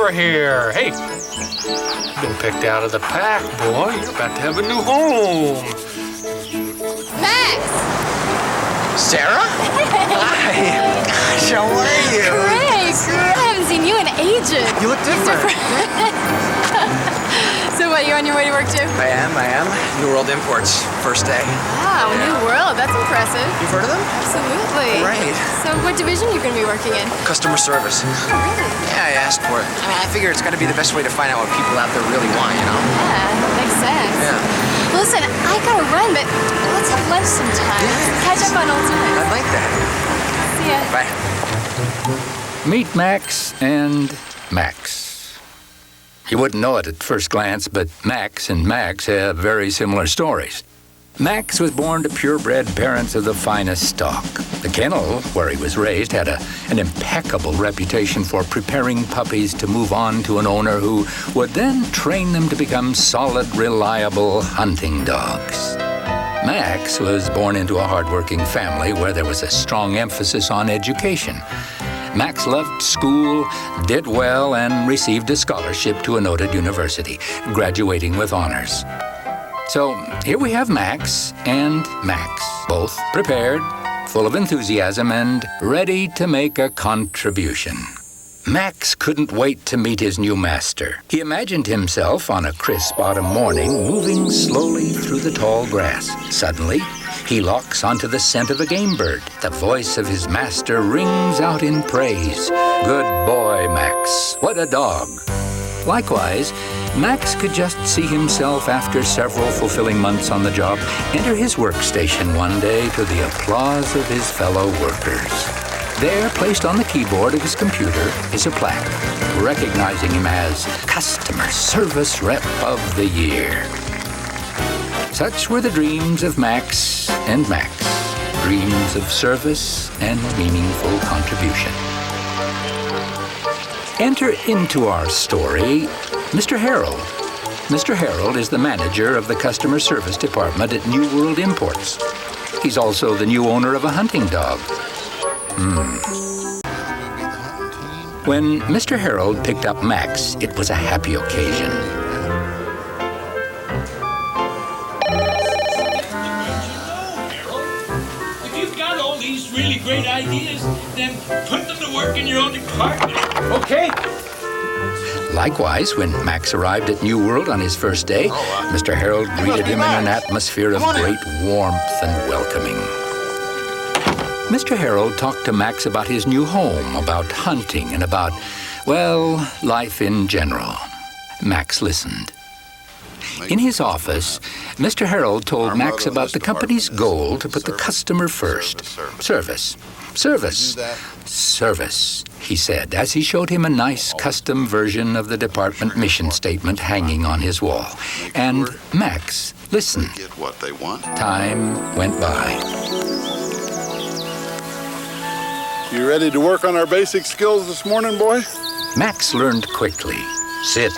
over here. Hey, been picked out of the pack, boy. You're about to have a new home. Max! Sarah? Hi. Gosh, how are you? Great. I haven't seen you in ages. You look different. So what, you on your way to work too? I am. New World Imports. First day. Wow, Yeah. New World. That's impressive. You've heard of them? Absolutely. Right. So what division are you going to be working in? Customer service. Oh, really? Yeah, I asked for it. I mean, I figure it's got to be the best way to find out what people out there really want, you know? Yeah, that makes sense. Yeah. Listen, I got to run, but let's have lunch sometime. Yeah. Catch up on old times. I'd like that. See ya. Bye. Meet Max and Max. You wouldn't know it at first glance, but Max and Max have very similar stories. Max was born to purebred parents of the finest stock. The kennel, where he was raised, had an impeccable reputation for preparing puppies to move on to an owner who would then train them to become solid, reliable hunting dogs. Max was born into a hardworking family where there was a strong emphasis on education. Max loved school, did well, and received a scholarship to a noted university, graduating with honors. So here we have Max and Max, both prepared, full of enthusiasm, and ready to make a contribution. Max couldn't wait to meet his new master. He imagined himself on a crisp autumn morning moving slowly through the tall grass. Suddenly, he locks onto the scent of a game bird. The voice of his master rings out in praise. Good boy, Max. What a dog. Likewise, Max could just see himself after several fulfilling months on the job enter his workstation one day to the applause of his fellow workers. There, placed on the keyboard of his computer, is a plaque recognizing him as Customer Service Rep of the Year. Such were the dreams of Max and Max, dreams of service and meaningful contribution. Enter into our story Mr. Harold. Mr. Harold is the manager of the customer service department at New World Imports. He's also the new owner of a hunting dog. When Mr. Harold picked up Max, it was a happy occasion. If you've got all these really great ideas, then put them to work in your own department. Okay. Likewise, when Max arrived at New World on his first day, Mr. Harold greeted him in an atmosphere of great warmth and welcoming. Mr. Harold talked to Max about his new home, about hunting, and about, well, life in general. Max listened. In his office, Mr. Harold told Max about the company's goal to put the customer first. Service, he said, as he showed him a nice custom version of the department mission statement hanging on his wall. And Max listened. Time went by. You ready to work on our basic skills this morning, boy? Max learned quickly. Sit,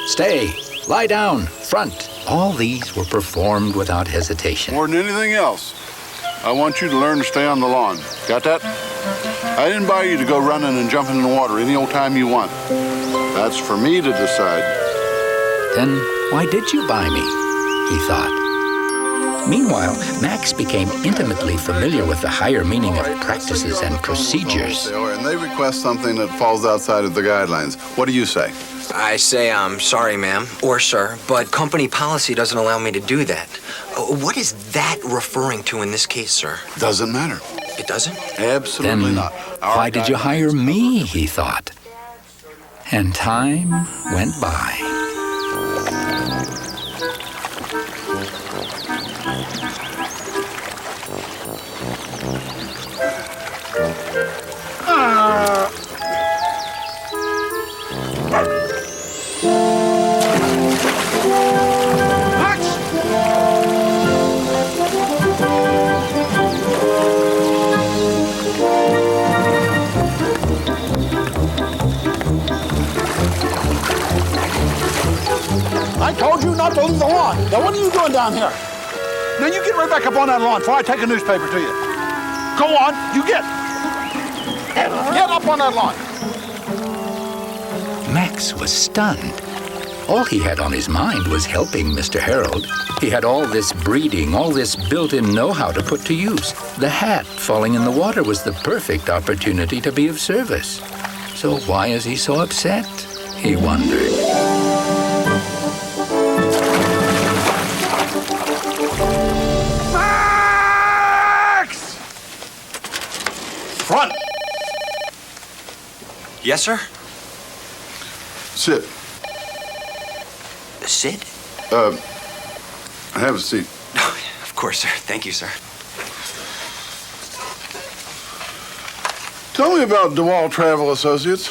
stay, lie down, front. All these were performed without hesitation. More than anything else, I want you to learn to stay on the lawn. Got that? I didn't buy you to go running and jumping in the water any old time you want. That's for me to decide. Then why did you buy me? He thought. Meanwhile, Max became intimately familiar with the higher meaning of practices and procedures. And they request something that falls outside of the guidelines. What do you say? I say, I'm sorry, ma'am, or sir, but company policy doesn't allow me to do that. What is that referring to in this case, sir? Doesn't matter. It doesn't? Absolutely Then not. why did you hire me, he thought. And time went by. I told you not to leave the lawn. Now, what are you doing down here? Now, you get right back up on that lawn before I take a newspaper to you. Go on, you get. Get up on that lawn. Max was stunned. All he had on his mind was helping Mr. Harold. He had all this breeding, all this built-in know-how to put to use. The hat falling in the water was the perfect opportunity to be of service. So why is he so upset? He wondered. Max! Front! Yes, sir? Sit. Sid? Have a seat. Of course, sir. Thank you, sir. Tell me about DeWalt Travel Associates.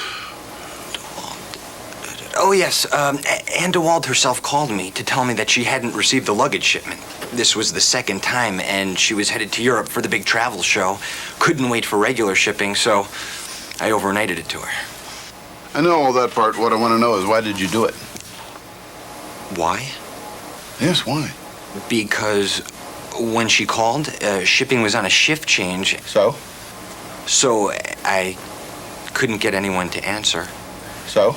Oh, yes. Ann DeWald herself called me to tell me that she hadn't received the luggage shipment. This was the second time, and she was headed to Europe for the big travel show. Couldn't wait for regular shipping, so I overnighted it to her. I know all that part. What I want to know is why did you do it? Why? Yes, why? Because when she called, shipping was on a shift change. So? So I couldn't get anyone to answer. So?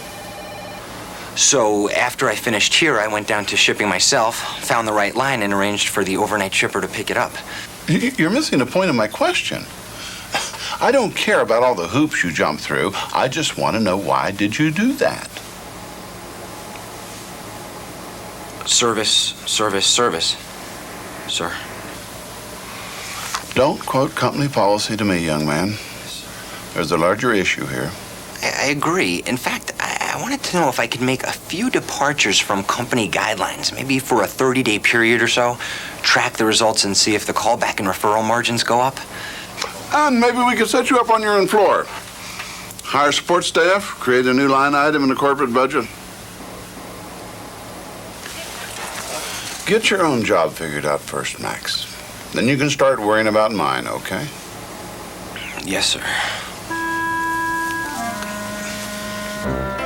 So after I finished here, I went down to shipping myself, found the right line, and arranged for the overnight shipper to pick it up. You're missing the point of my question. I don't care about all the hoops you jump through. I just want to know why did you do that? Service, sir. Don't quote company policy to me, young man. There's a larger issue here. I agree. In fact, I wanted to know if I could make a few departures from company guidelines, maybe for a 30-day period or so, track the results and see if the callback and referral margins go up. And maybe we could set you up on your own floor. Hire support staff, create a new line item in the corporate budget. Get your own job figured out first, Max. Then you can start worrying about mine, okay? Yes, sir.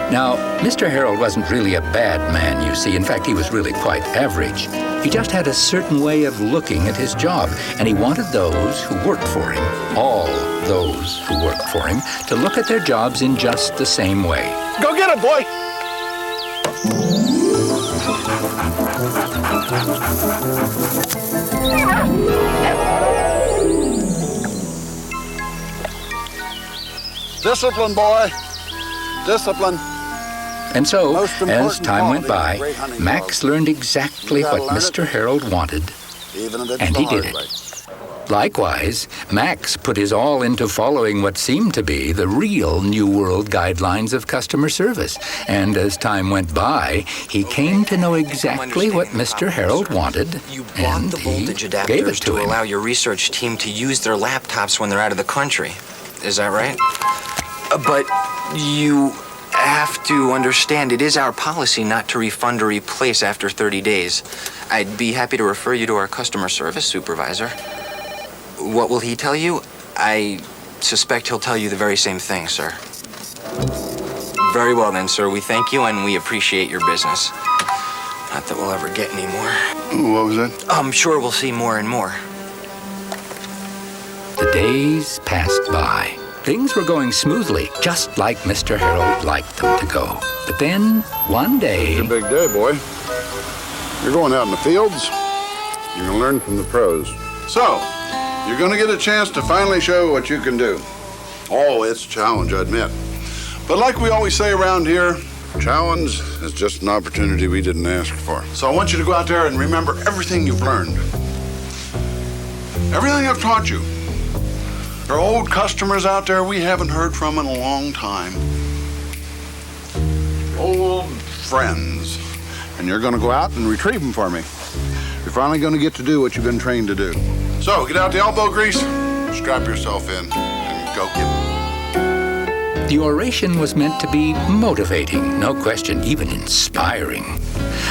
Now, Mr. Harold wasn't really a bad man, you see. In fact, he was really quite average. He just had a certain way of looking at his job, and he wanted those who worked for him, all those who worked for him, to look at their jobs in just the same way. Go get it, boy! Discipline, boy. Discipline. And so, Most important as time went by, quality of great hunting Max dogs. learned exactly You gotta what learn it. Mr. Harold wanted, Even if it's and the he did hard it. way. Likewise, Max put his all into following what seemed to be the real New World guidelines of customer service. And as time went by, he came to know exactly what Mr. Harold wanted, You bought and the he voltage gave it adapters to to him. allow your research team to use their laptops when they're out of the country. Is that right? But you have to understand, it is our policy not to refund or replace after 30 days. I'd be happy to refer you to our customer service supervisor. What will he tell you? I suspect he'll tell you the very same thing, sir. Very well then, sir. We thank you and we appreciate your business. Not that we'll ever get any more. What was that? I'm sure we'll see more and more. The days passed by. Things were going smoothly, just like Mr. Harold liked them to go. But then, one day... It's a big day, boy. You're going out in the fields. You're going to learn from the pros. So, you're going to get a chance to finally show what you can do. Oh, it's a challenge, I admit. But like we always say around here, challenge is just an opportunity we didn't ask for. So I want you to go out there and remember everything you've learned. Everything I've taught you. There are old customers out there we haven't heard from in a long time. Old friends. And you're going to go out and retrieve them for me. You're finally going to get to do what you've been trained to do. So, get out the elbow grease, strap yourself in, and go get it. The oration was meant to be motivating, no question, even inspiring.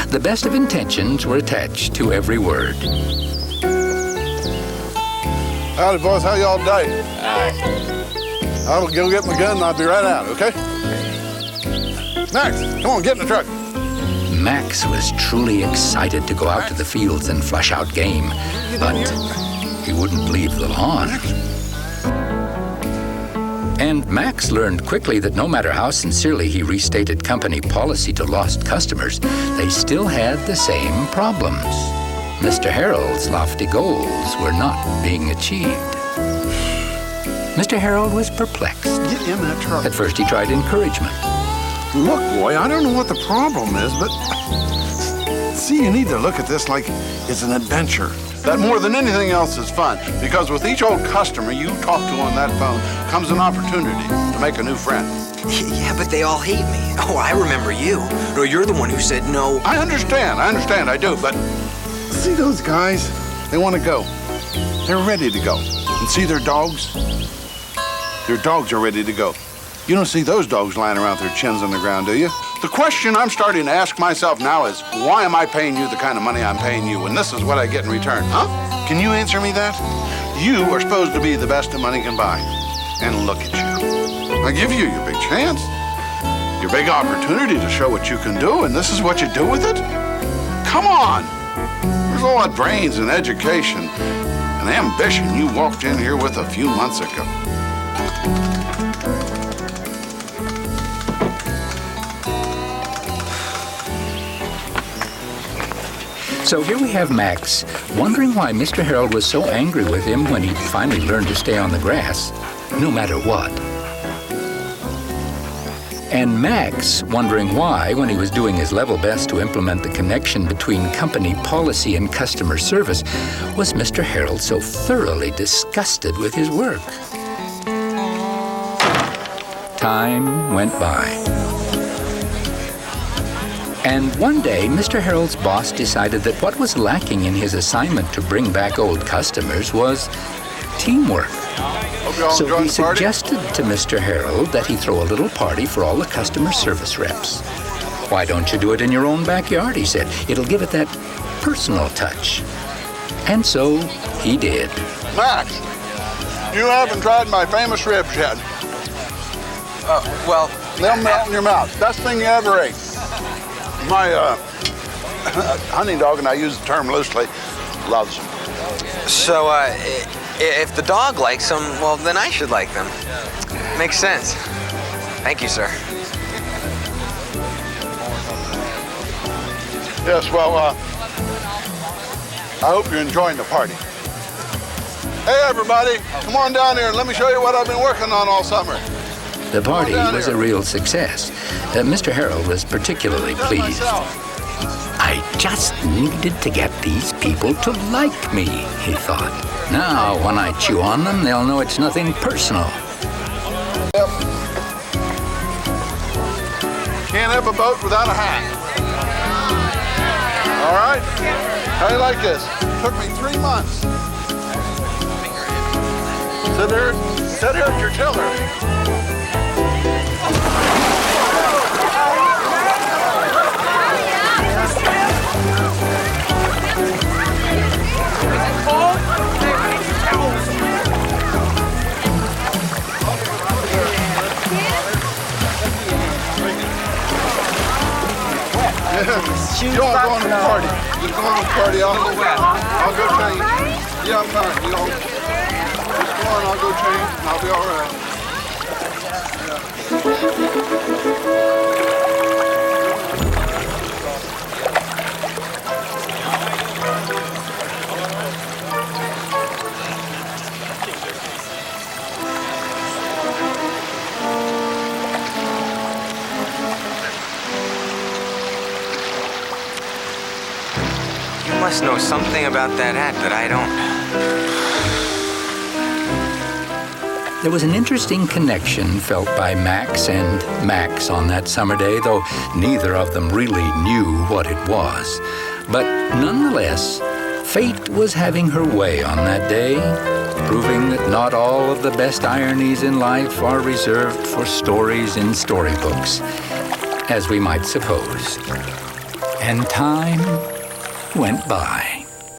The best of intentions were attached to every word. Howdy, boys. How y'all today? I'll go get my gun and I'll be right out, okay? Max, come on, get in the truck. Max was truly excited to go out to the fields and flush out game, but he wouldn't leave the lawn. And Max learned quickly that no matter how sincerely he restated company policy to lost customers, they still had the same problems. Mr. Harold's lofty goals were not being achieved. Mr. Harold was perplexed. Get in that truck. At first, he tried encouragement. Look, boy, I don't know what the problem is, but see, you need to look at this like it's an adventure. That more than anything else is fun, because with each old customer you talk to on that phone comes an opportunity to make a new friend. Yeah, but they all hate me. Oh, I remember you. No, you're the one who said no. I understand, I do, but see those guys? They want to go. They're ready to go. And see their dogs? Their dogs are ready to go. You don't see those dogs lying around with their chins on the ground, do you? The question I'm starting to ask myself now is, why am I paying you the kind of money I'm paying you when this is what I get in return, huh? Can you answer me that? You are supposed to be the best that money can buy. And look at you. I give you your big chance, your big opportunity to show what you can do, and this is what you do with it? Come on! There's a lot of brains and education and ambition you walked in here with a few months ago. So here we have Max, wondering why Mr. Harold was so angry with him when he finally learned to stay on the grass, no matter what. And Max wondering why, when he was doing his level best to implement the connection between company policy and customer service, was Mr. Harold so thoroughly disgusted with his work. Time went by. And one day, Mr. Harold's boss decided that what was lacking in his assignment to bring back old customers was teamwork. So he suggested to Mr. Harold that he throw a little party for all the customer service reps. Why don't you do it in your own backyard, he said. It'll give it that personal touch. And so he did. Max, you haven't tried my famous ribs yet. Well, They'll melt in your mouth. Best thing you ever ate. My hunting dog, and I use the term loosely, loves them. so, if the dog likes them, well, then I should like them. Makes sense. Thank you, sir. Yes, well, I hope you're enjoying the party. Hey, everybody, come on down here and let me show you what I've been working on all summer. The party was a real success. Mr. Harold was particularly pleased. I just needed to get these people to like me, he thought. Now, when I chew on them, they'll know it's nothing personal. Yep. Can't have a boat without a hat. All right? How do you like this? Took me 3 months. Sit here at your tiller. You all go on the party. You go on the party. I'll go change. Yeah, I'm fine. You all just go on. I'll go change. And I'll be all right. You must know something about that hat that I don't. There was an interesting connection felt by Max and Max on that summer day, though neither of them really knew what it was. But nonetheless, fate was having her way on that day, proving that not all of the best ironies in life are reserved for stories in storybooks, as we might suppose. And time went by.